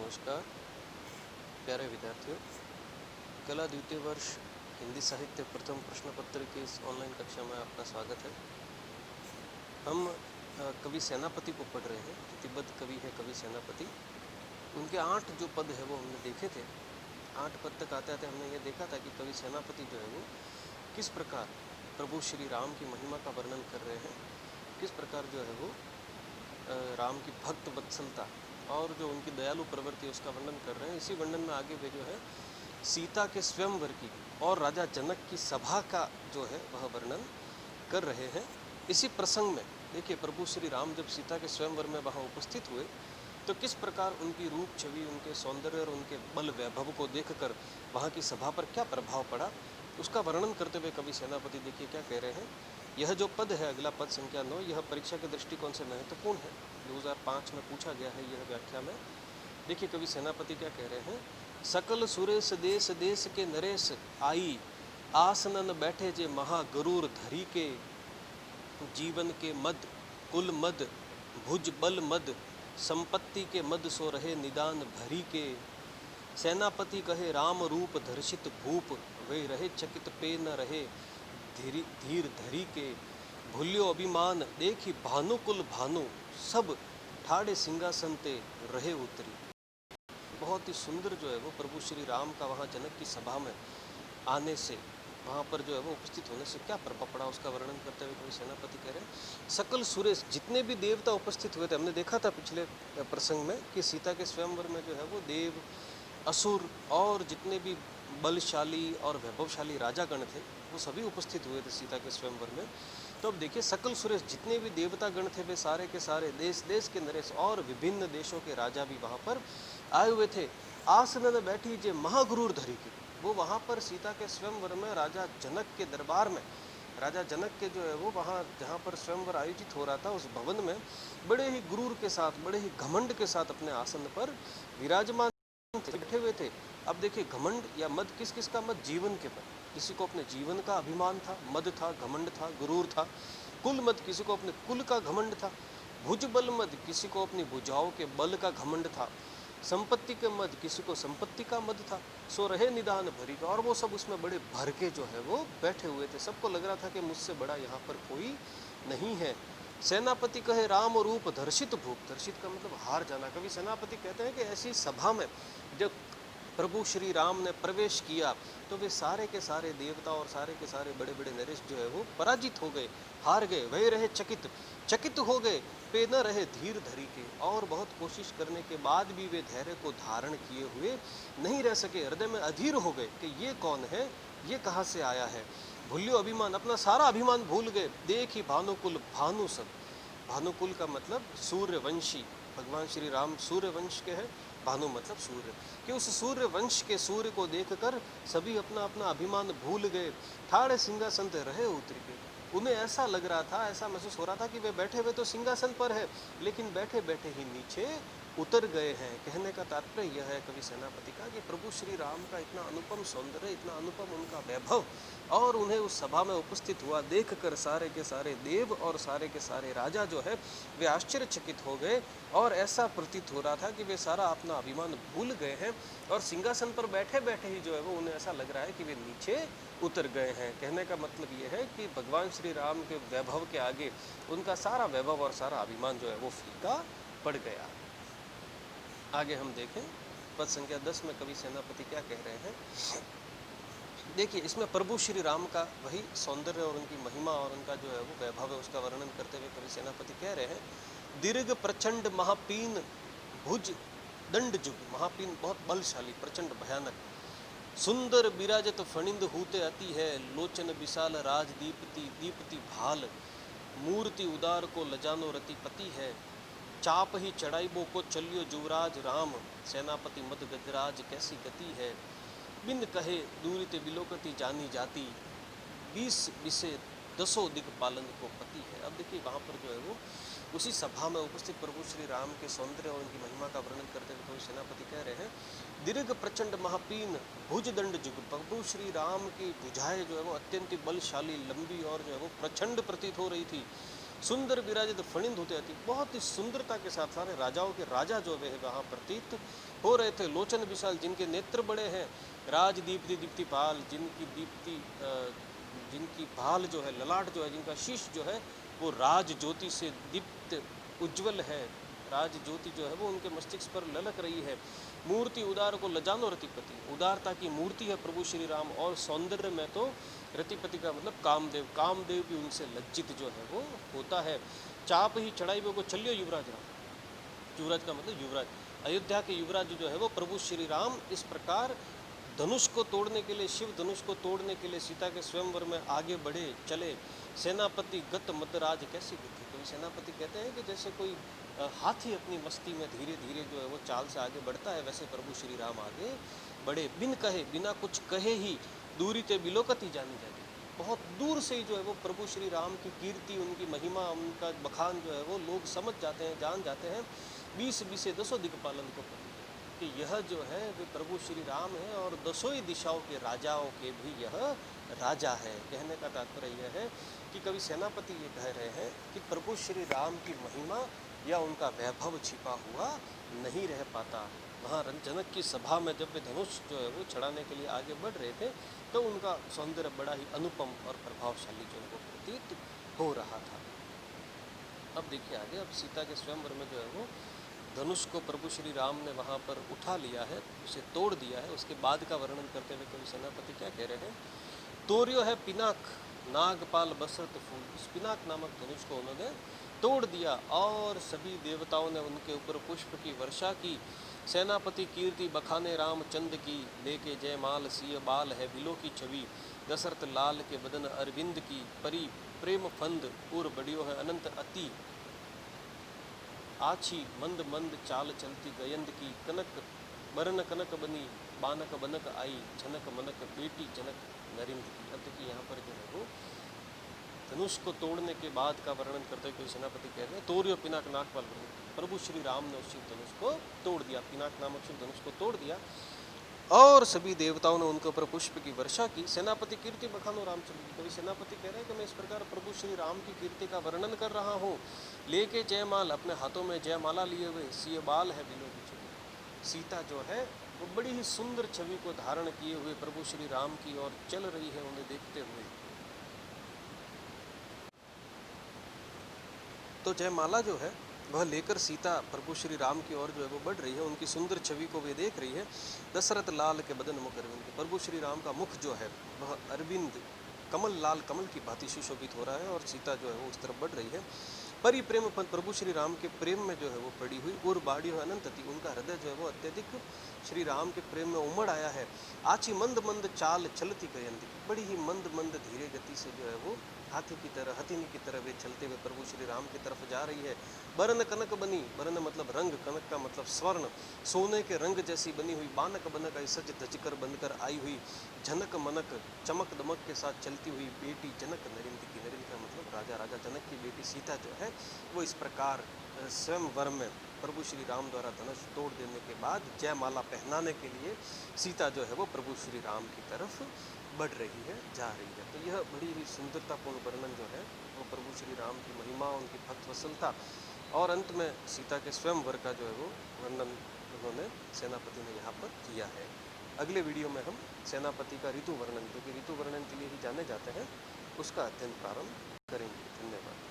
नमस्कार प्यारे विद्यार्थियों, कला द्वितीय वर्ष हिंदी साहित्य प्रथम प्रश्न पत्र की इस ऑनलाइन कक्षा में आपका स्वागत है। हम कवि सेनापति को पढ़ रहे हैं। तिब्बत कवि है कवि सेनापति। उनके 8 जो पद है वो हमने देखे थे। 8 पद तक आते आते हमने ये देखा था कि कवि सेनापति जो है वो किस प्रकार प्रभु श्री राम की महिमा का वर्णन कर रहे हैं, किस प्रकार जो है वो राम की भक्त वत्सलता और जो उनकी दयालु प्रवृत्ति उसका वर्णन कर रहे हैं। इसी वर्णन में आगे वे जो है सीता के स्वयंवर की और राजा जनक की सभा का जो है वह वर्णन कर रहे हैं। इसी प्रसंग में देखिए, प्रभु श्री राम जब सीता के स्वयंवर में वहाँ उपस्थित हुए तो किस प्रकार उनकी रूप छवि, उनके सौंदर्य और उनके बल वैभव को देखकर वहाँ की सभा पर क्या प्रभाव पड़ा, उसका वर्णन करते हुए कवि सेनापति देखिए क्या कह रहे हैं। यह जो पद है, अगला पद संख्या 9, यह परीक्षा के दृष्टिकोण से महत्वपूर्ण है। 2005 में पूछा गया है यह व्याख्या में। देखिए कवि सेनापति क्या कह रहे हैं। सकल सुरेश देश देश के नरेश आई, आसनन बैठे जे महागरूर धरी के, जीवन के मद कुल मद भुज बल मद, संपत्ति के मद सो रहे निदान भरी के। सेनापति कहे राम रूप धर्षित भूप, वे रहे चकित पे न रहे धीर धरी के। भूल्यो अभिमान देखी भानुकुल भानु, सब ठाड़े सिंहासन ते रहे उतरी। बहुत ही सुंदर जो है वो प्रभु श्री राम का वहाँ जनक की सभा में आने से, वहाँ पर जो है वो उपस्थित होने से क्या प्रभाव पड़ा, उसका वर्णन करते हुए कवि सेनापति कह रहे हैं। सकल सुरेश, जितने भी देवता उपस्थित हुए थे, हमने देखा था पिछले प्रसंग में कि सीता के स्वयंवर में जो है वो देव, असुर और जितने भी बलशाली और वैभवशाली राजागण थे वो सभी उपस्थित हुए थे सीता के स्वयंवर में। तो अब देखिए, सकल सुरेश, जितने भी देवता गण थे वे सारे के सारे देश देश के नरेश और विभिन्न देशों के राजा भी वहाँ पर आए हुए थे। आसन बैठी जे महागुरूर धरी की, वो वहाँ पर सीता के स्वयंवर में राजा जनक के दरबार में, राजा जनक के जो है वो वहाँ जहाँ पर स्वयंवर आयोजित हो रहा था उस भवन में बड़े ही गुरूर के साथ, बड़े ही घमंड के साथ अपने आसन पर विराजमान बैठे हुए थे। अब देखिए, घमंड या मद, किस किस का मद? जीवन के मद। किसी को अपने जीवन का अभिमान था, मद था, घमंड था, गुरूर था। कुल मद, किसी को अपने कुल का घमंड था। भुज बल मद, किसी को अपनी भुजाओं के बल का घमंड था। संपत्ति के मद, किसी को संपत्ति का मद था। सो रहे निदान भरी का, और वो सब उसमें बड़े भर के जो है वो बैठे हुए थे। सबको लग रहा था कि मुझसे बड़ा यहाँ पर कोई नहीं है। सेनापति कहे राम रूप धर्षित भूप, धर्षित का मतलब हार जाना। कवि सेनापति कहते हैं कि ऐसी सभा में जब प्रभु श्री राम ने प्रवेश किया तो वे सारे के सारे देवता और सारे के सारे बड़े बड़े नरेश जो है वो पराजित हो गए, हार गए। वही रहे चकित, चकित हो गए, पे न रहे धीर धरी के, और बहुत कोशिश करने के बाद भी वे धैर्य को धारण किए हुए नहीं रह सके। हृदय में अधीर हो गए कि ये कौन है, ये कहाँ से आया है। भूल्यो अभिमान, अपना सारा अभिमान भूल गए। देखी भानुकुल भानु सब, भानुकुल का मतलब सूर्यवंशी, भगवान श्री राम सूर्यवंश के हैं। भानु मतलब सूर्य, कि उस सूर्य वंश के सूर्य को देखकर सभी अपना अपना अभिमान भूल गए। ठाड़े सिंहासन ते रहे उतरी के, उन्हें ऐसा लग रहा था, ऐसा महसूस हो रहा था कि वे बैठे हुए तो सिंहासन पर है, लेकिन बैठे बैठे ही नीचे उतर गए हैं। कहने का तात्पर्य यह है कवि सेनापति का कि प्रभु श्री राम का इतना अनुपम सौंदर्य, इतना अनुपम उनका वैभव, और उन्हें उस सभा में उपस्थित हुआ देखकर सारे के सारे देव और सारे के सारे राजा जो है वे आश्चर्यचकित हो गए, और ऐसा प्रतीत हो रहा था कि वे सारा अपना अभिमान भूल गए हैं, और सिंहासन पर बैठे बैठे ही जो है वो उन्हें ऐसा लग रहा है कि वे नीचे उतर गए हैं। कहने का मतलब ये है कि भगवान श्री राम के वैभव के आगे उनका सारा वैभव और सारा अभिमान जो है वो फीका पड़ गया। आगे हम देखें पद संख्या 10 में कवि सेनापति क्या कह रहे हैं। देखिए, इसमें प्रभु श्री राम का वही सौंदर्य और उनकी महिमा और उनका जो है वो वैभव है उसका वर्णन करते हुए कवि सेनापति कह रहे हैं। दीर्घ प्रचंड महापीन भुज दंड जुग, महापीन बहुत बलशाली, प्रचंड भयानक। सुंदर विराजत फणिंद हूते अति है, लोचन विशाल राज दीप्ति दीप्ति भाल। मूर्ति उदार को लजानो रतिपति है, चाप ही चढ़ाइबो को चलियो युवराज राम। सेनापति मद गजराज कैसी गति है, बिन कहे दूरित बिलोकति जानी जाती। 20 विषय 10 दिक्पालन को पति है। अब देखिए, वहाँ पर जो है वो उसी सभा में उपस्थित प्रभु श्री राम के सौंदर्य और उनकी महिमा का वर्णन करते हुए सेनापति कह रहे हैं। दीर्घ प्रचंड महापीन भुज दंड जुग, प्रभु श्री राम की भुजाएं जो है वो अत्यंत बलशाली, लंबी और जो है वो प्रचंड प्रतीत हो रही थी। सुंदर विराजित फणिंद होते अति, बहुत ही सुंदरता के साथ सारे राजाओं के राजा जो वे वहाँ प्रतीत हो रहे थे। लोचन विशाल, जिनके नेत्र बड़े हैं। राज दीप्ति दीप्ति पाल, जिनकी दीप्ति जिनकी भाल जो है, ललाट जो है, जिनका शीश जो है वो राज ज्योति से दीप्त उज्जवल है। राज ज्योति जो है वो उनके मस्तिष्क पर ललक रही है। मूर्ति उदार को लजानो रतिपति, उदारता की मूर्ति है प्रभु श्री राम। और सौंदर्य में तो रतिपति का मतलब कामदेव, कामदेव भी उनसे लज्जित जो है वो होता है। चाप ही चढ़ाई वो को चलियो युवराज राम, युवराज का मतलब युवराज, अयोध्या के युवराज जो है वो प्रभु श्री राम इस प्रकार धनुष को तोड़ने के लिए, शिव धनुष को तोड़ने के लिए सीता के स्वयंवर में आगे बढ़े चले। सेनापति गत मदराज कैसी गति, तो सेनापति कहते हैं कि जैसे कोई हाथी अपनी मस्ती में धीरे धीरे जो है वो चाल से आगे बढ़ता है, वैसे प्रभु श्री राम आगे बढ़े। बिन कहे, बिना कुछ कहे ही दूरी ते बिलोकती जानी जाती, बहुत दूर से ही जो है वो प्रभु श्री राम की कीर्ति, उनकी महिमा, उनका बखान जो है वो लोग समझ जाते हैं, जान जाते हैं। 20 बीसे दसों दिक्पालन को कि यह जो है वे प्रभु श्री राम है और दसों ही दिशाओं के राजाओं के भी यह राजा है। कहने का तात्पर्य यह है कि कवि सेनापति ये कह रहे हैं कि प्रभु श्री राम की महिमा या उनका वैभव छिपा हुआ नहीं रह पाता। वहाँ जनक की सभा में जब वे धनुष जो है वो चढ़ाने के लिए आगे बढ़ रहे थे तो उनका सौंदर्य बड़ा ही अनुपम और प्रभावशाली जो है वो प्रतीत हो रहा था। अब देखिए आगे, अब सीता के स्वयंवर में जो है वो धनुष को प्रभु श्री राम ने वहाँ पर उठा लिया है, उसे तोड़ दिया है। उसके बाद का वर्णन करते हुए कवि सेनापति क्या कह रहे हैं, तोर्यो है पिनाक नागपाल बसरत फूल, उस पिनाक नामक धनुष को उन्होंने तोड़ दिया और सभी देवताओं ने उनके ऊपर पुष्प की वर्षा की। सेनापति कीर्ति बखाने रामचंद्र की, लेके जयमाल सिय बाल है बिलो की छवि, दशरथ लाल के बदन अरविंद की, परी प्रेम फंद उर बड़ियो है अनंत अति, आछी मंद मंद चाल चलती गयंद की, कनक बरन कनक बनी बानक बनक आई, झनक मनक बेटी जनक नरिंद की। अब देखिए यहाँ पर जो है वो धनुष को तोड़ने के बाद का वर्णन करते हुए सेनापति कह रहे हैं, तोर्यो पिनाक नागपाल, प्रभु श्री राम ने उस शिव धनुष को तोड़ दिया, पिनाक नामक शिव धनुष को तोड़ दिया और सभी देवताओं ने उनके ऊपर पुष्प की वर्षा की। सेनापति कीर्ति बखानो रामचंद्र की, कवि सेनापति कह रहे हैं कि मैं इस प्रकार प्रभु श्री राम की कीर्ति का वर्णन कर रहा हूँ। लेके जयमाल, अपने हाथों में जयमाला लिए हुए, सिय बाल है बिलो की छवि, सीता जो है वो बड़ी ही सुंदर छवि को धारण किए हुए प्रभु श्री राम की ओर चल रही है उन्हें देखते हुए। तो जयमाला जो है वह लेकर सीता प्रभु श्री राम की ओर जो है वो बढ़ रही है, उनकी सुंदर छवि को वे देख रही है। दशरथ लाल के बदन मुख अरविंद, प्रभु श्री राम का मुख जो है वह अरविंद कमल, लाल कमल की भांति सुशोभित हो रहा है और सीता जो है वो उस तरफ बढ़ रही है। परि प्रेम प्रभु श्री राम के प्रेम में जो है वो पड़ी हुई, और बाड़ी हो अनंत थी, उनका हृदय जो है वो अत्यधिक श्री राम के प्रेम में उमड़ आया है। आची मंद मंद चाल चलती गयंती, बड़ी ही मंद मंद धीरे गति से जो है वो हाथी की तरह, हथिनी की तरह वे चलते हुए प्रभु श्री राम की तरफ जा रही है। बरन कनक बनी, बरन मतलब रंग, कनक का मतलब स्वर्ण, सोने के रंग जैसी बनी हुई, बानक बनक आई सज धजकर बनकर आई हुई, झनक मनक चमक दमक के साथ चलती हुई बेटी जनक नरिंद की, नरिंद का मतलब राजा, राजा जनक की बेटी सीता जो है वो इस प्रकार स्वयं वर में प्रभु श्री राम द्वारा धनुष तोड़ देने के बाद जयमाला पहनाने के लिए सीता जो है वो प्रभु श्री राम की तरफ बढ़ रही है, जा रही है। तो यह बड़ी ही सुंदरतापूर्ण वर्णन जो है वो प्रभु श्री राम की महिमा, उनकी भक्त वत्सलता और अंत में सीता के स्वयंवर का जो है वो वर्णन उन्होंने सेनापति ने यहाँ पर किया है। अगले वीडियो में हम सेनापति का ऋतु वर्णन, क्योंकि ऋतु वर्णन के लिए ही जाने जाते हैं, उसका अध्ययन प्रारंभ करेंगे। धन्यवाद।